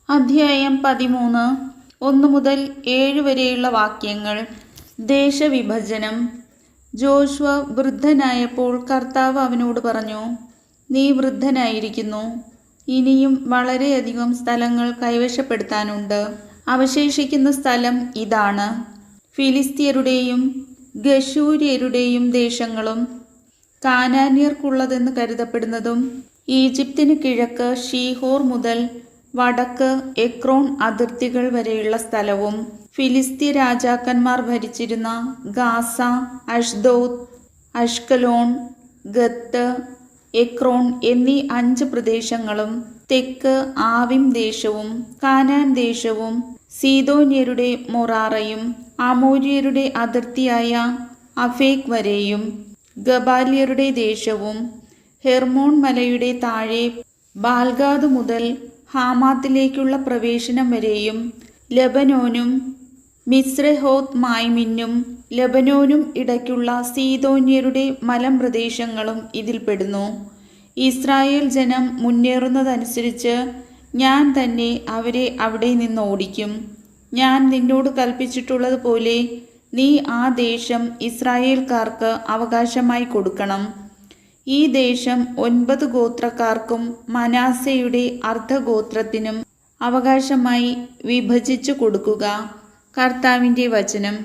അധ്യായം 13 1 മുതൽ 7 വരെയുള്ള വാക്യങ്ങൾ. ദേശവിഭജനം. ജോഷുവ വൃദ്ധനായപ്പോൾ കർത്താവ് അവനോട് പറഞ്ഞു, നീ വൃദ്ധനായിരിക്കുന്നു, ഇനിയും വളരെയധികം സ്ഥലങ്ങൾ കൈവശപ്പെടുത്താനുണ്ട്. അവശേഷിക്കുന്ന സ്ഥലം ഇതാണ്: ഫിലിസ്ത്യരുടെയും ഗശൂര്യരുടെയും ദേശങ്ങളും, കാനാന്യർക്കുള്ളതെന്ന് കരുതപ്പെടുന്നതും, ഈജിപ്തിന് കിഴക്ക് ഷീഹോർ മുതൽ വടക്ക് എക്രോൺ അതിർത്തികൾ വരെയുള്ള സ്ഥലവും, ഫിലിസ്ത്യ രാജാക്കന്മാർ ഭരിച്ചിരുന്ന ഗാസ, അഷ്ദോദ്, അഷ്കലോൺ, ഗത്ത്, എക്രോൺ എന്നീ 5 പ്രദേശങ്ങളും, തെക്ക് ആവിം ദേശവും കാനാൻ ദേശവും, സീദോന്യരുടെ മൊറാറയും അമോര്യരുടെ അതിർത്തിയായ അഫേക് വരെയും, ഗബാല്യരുടെ ദേശവും, ഹെർമോൺ മലയുടെ താഴെ ബാൽഗാദ് മുതൽ ഹാമാത്തിലേക്കുള്ള പ്രവേശനം വരെയും, ലെബനോനും മിസ്രെഹോത്ത് മായ്മിന്നും ലെബനോനും ഇടയ്ക്കുള്ള സീദോന്യരുടെ മലമ്പ്രദേശങ്ങളും ഇതിൽപ്പെടുന്നു. ഇസ്രായേൽ ജനം മുന്നേറുന്നതനുസരിച്ച് ഞാൻ തന്നെ അവരെ അവിടെ നിന്ന് ഓടിക്കും. ഞാൻ നിന്നോട് കൽപ്പിച്ചിട്ടുള്ളതുപോലെ നീ ആ ദേശം ഇസ്രായേൽക്കാർക്ക് അവകാശമായി കൊടുക്കണം. ഈ ദേശം 9 ഗോത്രക്കാർക്കും മനാസയുടെ അർദ്ധഗോത്രത്തിനും അവകാശമായി വിഭജിച്ചു കൊടുക്കുക. കർത്താവിൻ്റെ വചനം.